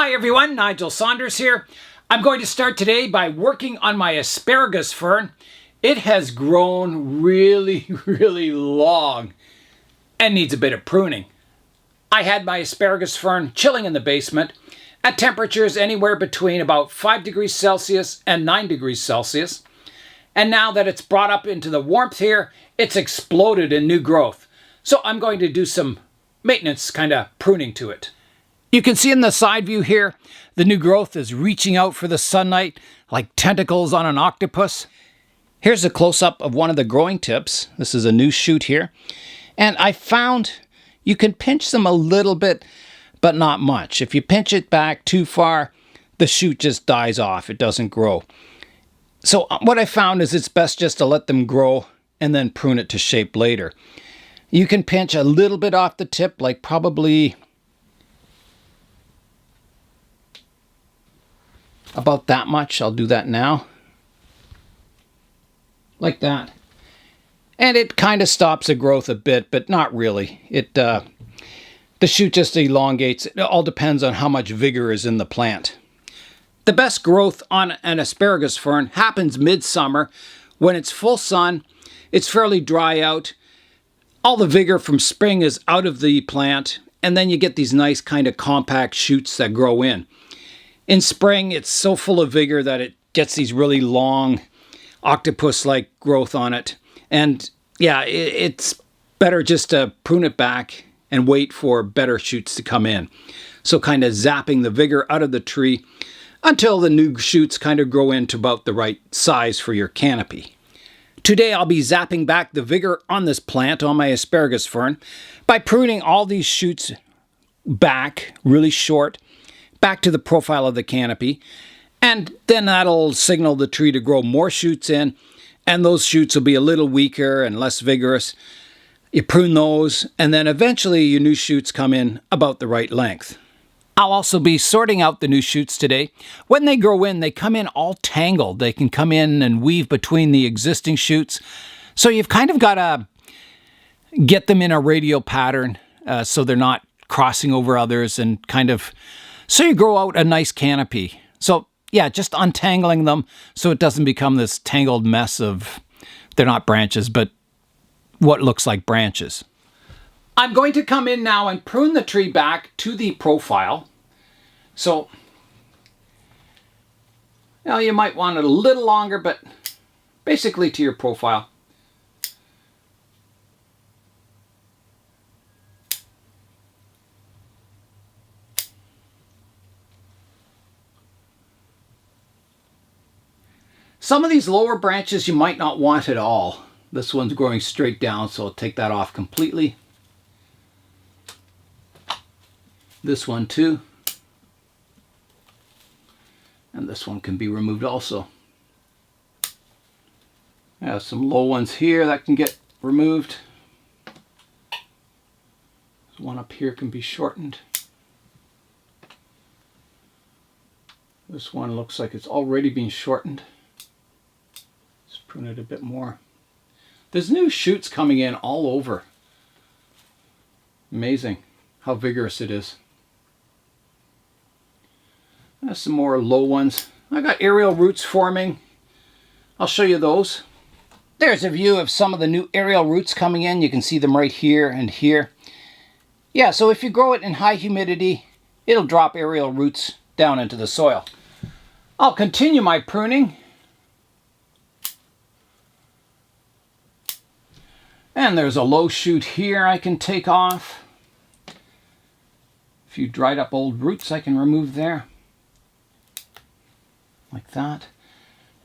Hi everyone, Nigel Saunders here. I'm going to start today by working on my asparagus fern. It has grown really long and needs a bit of pruning. I had my asparagus fern chilling in the basement at temperatures anywhere between about 5 degrees Celsius and 9 degrees Celsius. And now that it's brought up into the warmth here, it's exploded in new growth. So I'm going to do some maintenance, kind of pruning to it. You can see in the side view here, the new growth is reaching out for the sunlight like tentacles on an octopus. Here's a close-up of one of the growing tips. This is a new shoot here. And I found you can pinch them a little bit, but not much. If you pinch it back too far, the shoot just dies off. It doesn't grow. So what I found is it's best just to let them grow and then prune it to shape later. You can pinch a little bit off the tip, like probably about that much. I'll do that now. Like that. And it kind of stops the growth a bit, but not really. The shoot just elongates. It all depends on how much vigor is in the plant. The best growth on an asparagus fern happens midsummer when it's full sun, it's fairly dry out, all the vigor from spring is out of the plant, and then you get these nice kind of compact shoots that grow in. In spring, it's so full of vigor that it gets these really long octopus-like growth on it. And yeah, it's better just to prune it back and wait for better shoots to come in. So kind of zapping the vigor out of the tree until the new shoots kind of grow into about the right size for your canopy. Today I'll be zapping back the vigor on this plant, on my asparagus fern, by pruning all these shoots back really short, back to the profile of the canopy, and then that'll signal the tree to grow more shoots in, and those shoots will be a little weaker and less vigorous. You prune those, and then eventually your new shoots come in about the right length. I'll also be sorting out the new shoots today. When they grow in, they come in all tangled. They can come in and weave between the existing shoots. So you've kind of got to get them in a radial pattern so they're not crossing over others, and kind of so you grow out a nice canopy. So yeah, just untangling them so it doesn't become this tangled mess of, they're not branches, but what looks like branches. I'm going to come in now and prune the tree back to the profile. So, well, you might want it a little longer, but basically to your profile. Some of these lower branches you might not want at all. This one's growing straight down, so I'll take that off completely. This one too. And this one can be removed also. I have some low ones here that can get removed. This one up here can be shortened. This one looks like it's already been shortened. Prune it a bit more. There's new shoots coming in all over. Amazing how vigorous it is. There's some more low ones. I got aerial roots forming. I'll show you those. There's a view of some of the new aerial roots coming in. You can see them right here and here. Yeah, so if you grow it in high humidity, it'll drop aerial roots down into the soil. I'll continue my pruning. And there's a low shoot here I can take off. A few dried up old roots I can remove there. Like that.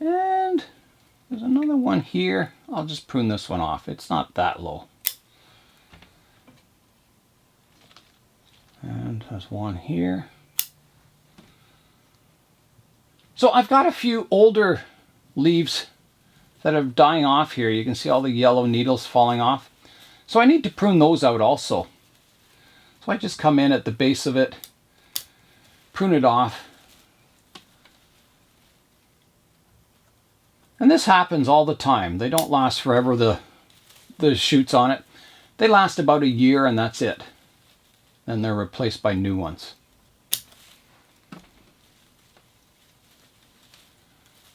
And there's another one here. I'll just prune this one off. It's not that low. And there's one here. So I've got a few older leaves that are dying off here. You can see all the yellow needles falling off. So I need to prune those out also. So I just come in at the base of it, prune it off. And this happens all the time. They don't last forever, the shoots on it. They last about a year and that's it. Then they're replaced by new ones.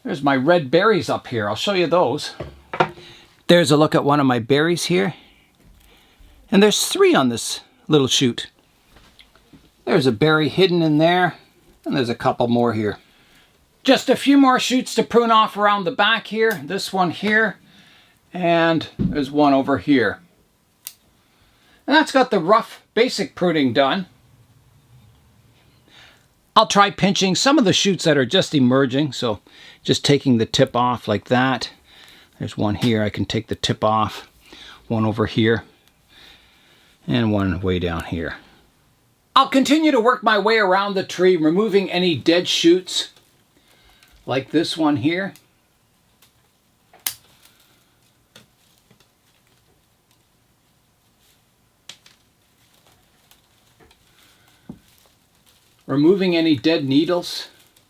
There's my red berries up here. I'll show you those. There's a look at one of my berries here. And there's 3 on this little shoot. There's a berry hidden in there, and there's a couple more here. Just a few more shoots to prune off around the back here. This one here, and there's one over here. And that's got the rough basic pruning done. I'll try pinching some of the shoots that are just emerging, so just taking the tip off like that. There's one here, I can take the tip off. One over here, and one way down here. I'll continue to work my way around the tree, removing any dead shoots, like this one here. Removing any dead needles.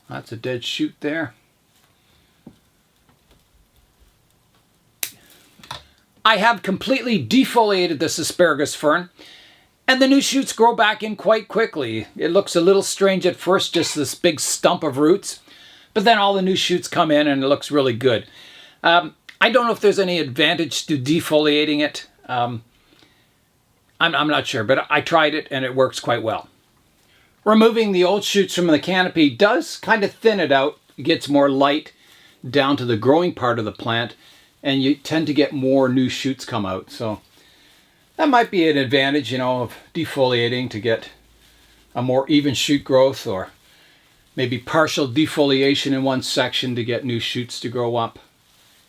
That's a dead shoot there. I have completely defoliated this asparagus fern, and the new shoots grow back in quite quickly. It looks a little strange at first, just this big stump of roots, but then all the new shoots come in and it looks really good. I don't know if there's any advantage to defoliating it. I'm not sure, but I tried it and it works quite well. Removing the old shoots from the canopy does kind of thin it out. It gets more light down to the growing part of the plant, and you tend to get more new shoots come out. So that might be an advantage, you know, of defoliating to get a more even shoot growth, or maybe partial defoliation in one section to get new shoots to grow up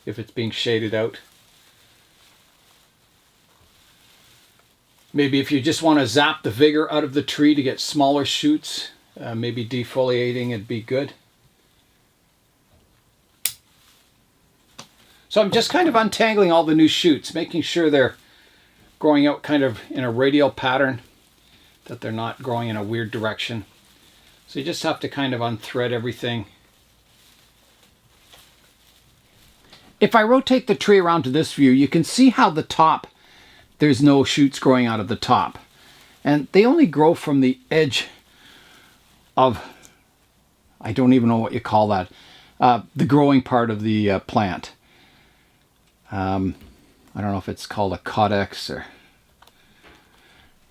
if it's being shaded out. Maybe if you just want to zap the vigor out of the tree to get smaller shoots, maybe defoliating would be good. So I'm just kind of untangling all the new shoots, making sure they're growing out kind of in a radial pattern, that they're not growing in a weird direction. So you just have to kind of unthread everything. If I rotate the tree around to this view, you can see how the top, there's no shoots growing out of the top. And they only grow from the edge of, I don't even know what you call that, the growing part of the plant. I don't know if it's called a caudex or...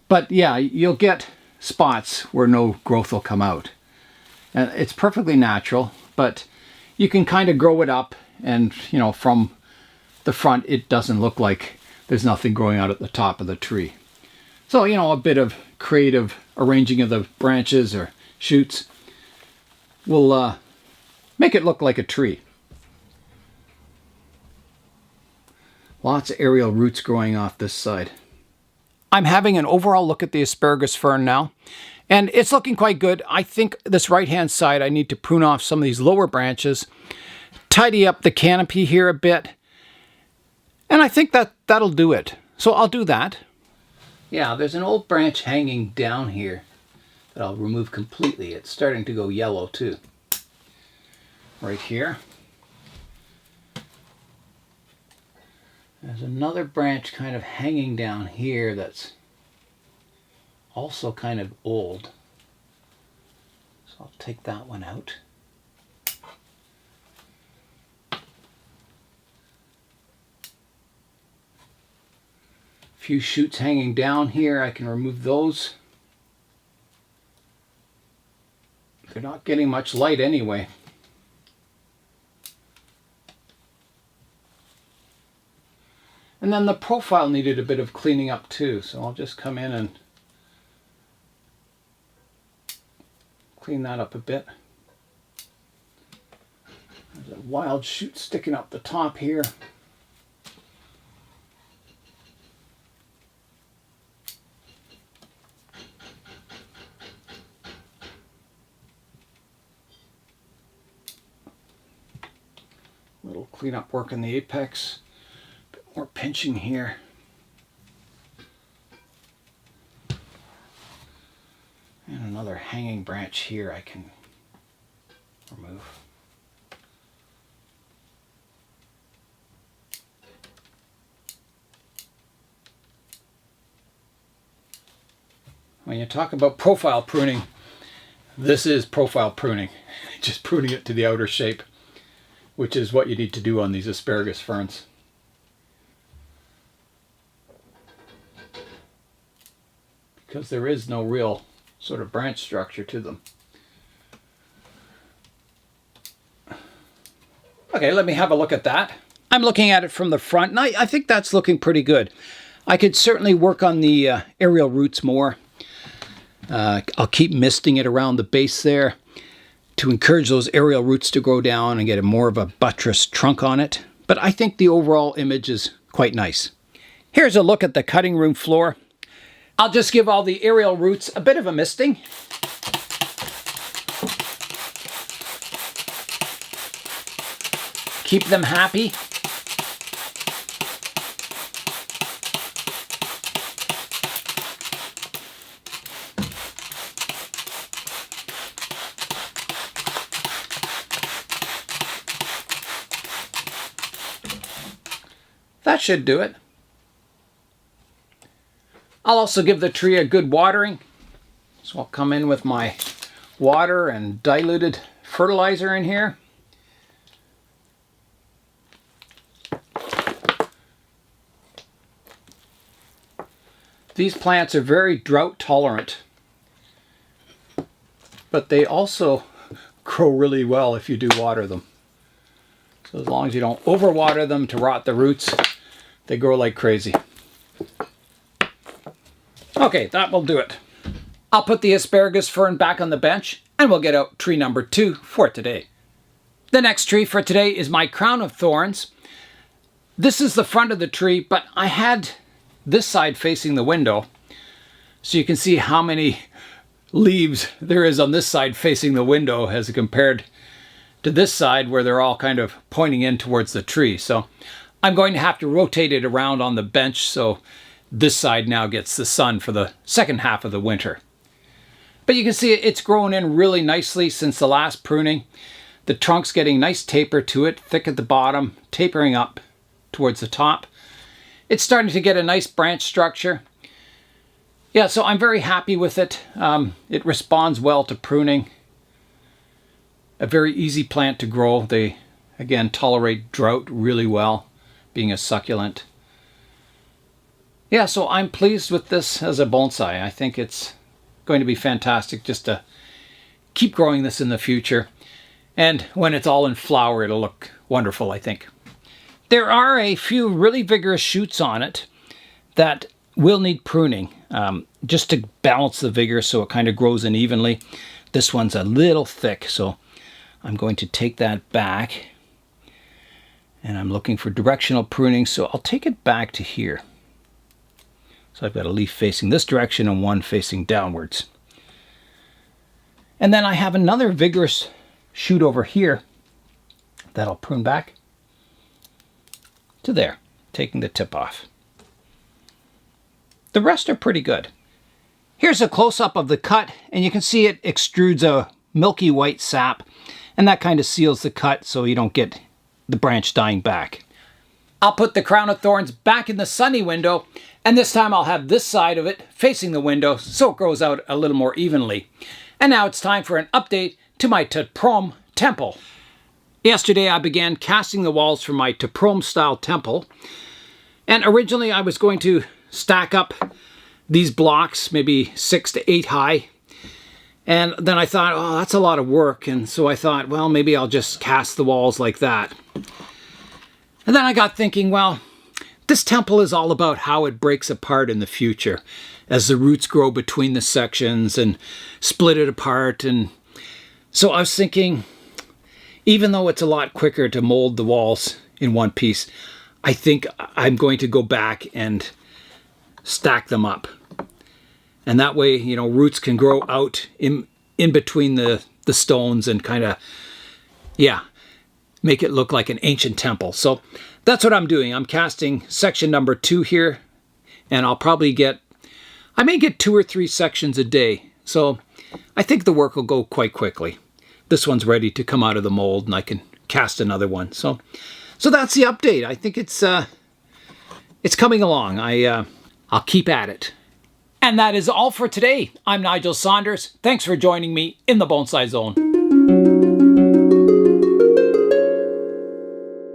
But yeah, you'll get spots where no growth will come out. And it's perfectly natural, but you can kind of grow it up, and you know, from the front it doesn't look like there's nothing growing out at the top of the tree. So, you know, a bit of creative arranging of the branches or shoots will make it look like a tree. Lots of aerial roots growing off this side. I'm having an overall look at the asparagus fern now, and it's looking quite good. I think this right-hand side, I need to prune off some of these lower branches, tidy up the canopy here a bit, and I think that'll do it. So I'll do that. Yeah, there's an old branch hanging down here that I'll remove completely. It's starting to go yellow too. Right here. There's another branch kind of hanging down here that's also kind of old. So I'll take that one out. Few shoots hanging down here, I can remove those. They're not getting much light anyway. And then the profile needed a bit of cleaning up too, so I'll just come in and clean that up a bit. There's a wild shoot sticking up the top here. Little cleanup work in the apex. Bit more pinching here. And another hanging branch here I can remove. When you talk about profile pruning, this is profile pruning. Just pruning it to the outer shape. which is what you need to do on these asparagus ferns. Because there is no real sort of branch structure to them. Okay, let me have a look at that. I'm looking at it from the front, and I think that's looking pretty good. I could certainly work on the aerial roots more. I'll keep misting it around the base there to encourage those aerial roots to grow down and get a more of a buttress trunk on it. But I think the overall image is quite nice. Here's a look at the cutting room floor. I'll just give all the aerial roots a bit of a misting. Keep them happy. That should do it. I'll also give the tree a good watering. So I'll come in with my water and diluted fertilizer in here. These plants are very drought tolerant, but they also grow really well if you do water them. So as long as you don't overwater them to rot the roots, they grow like crazy. Okay, that will do it. I'll put the asparagus fern back on the bench and we'll get out tree number 2 for today. The next tree for today is my Crown of Thorns. This is the front of the tree, but I had this side facing the window, so you can see how many leaves there is on this side facing the window as compared to this side where they're all kind of pointing in towards the tree. So I'm going to have to rotate it around on the bench so this side now gets the sun for the second half of the winter. But you can see it's grown in really nicely since the last pruning. The trunk's getting nice taper to it, thick at the bottom, tapering up towards the top. It's starting to get a nice branch structure. Yeah, so I'm very happy with it. It responds well to pruning. A very easy plant to grow. They, again, tolerate drought really well, being a succulent. Yeah, so I'm pleased with this as a bonsai. I think it's going to be fantastic just to keep growing this in the future. And when it's all in flower, it'll look wonderful, I think. There are a few really vigorous shoots on it that will need pruning, just to balance the vigor so it kind of grows in evenly. This one's a little thick, so I'm going to take that back. And I'm looking for directional pruning, so I'll take it back to here. So I've got a leaf facing this direction and one facing downwards. And then I have another vigorous shoot over here that I'll prune back to there, taking the tip off. The rest are pretty good. Here's a close-up of the cut, and you can see it extrudes a milky white sap, and that kind of seals the cut so you don't get the branch dying back. I'll put the Crown of Thorns back in the sunny window, and this time I'll have this side of it facing the window so it grows out a little more evenly. And now it's time for an update to my Prohm temple. Yesterday I began casting the walls for my Prohm style temple, and originally I was going to stack up these blocks maybe 6 to 8 high, and then I thought, oh, that's a lot of work, and so I thought, well, maybe I'll just cast the walls like that. And then I got thinking, well, this temple is all about how it breaks apart in the future as the roots grow between the sections and split it apart. And so I was thinking, even though it's a lot quicker to mold the walls in one piece, I think I'm going to go back and stack them up. And that way, you know, roots can grow out in between the stones and kind of, yeah, make it look like an ancient temple. So that's what I'm doing. I'm casting section number 2 here, and I'll probably I may get 2 or 3 sections a day. So I think the work will go quite quickly. This one's ready to come out of the mold, and I can cast another one. So that's the update. I think it's coming along. I'll keep at it. And that is all for today. I'm Nigel Saunders. Thanks for joining me in the Bonsai Zone.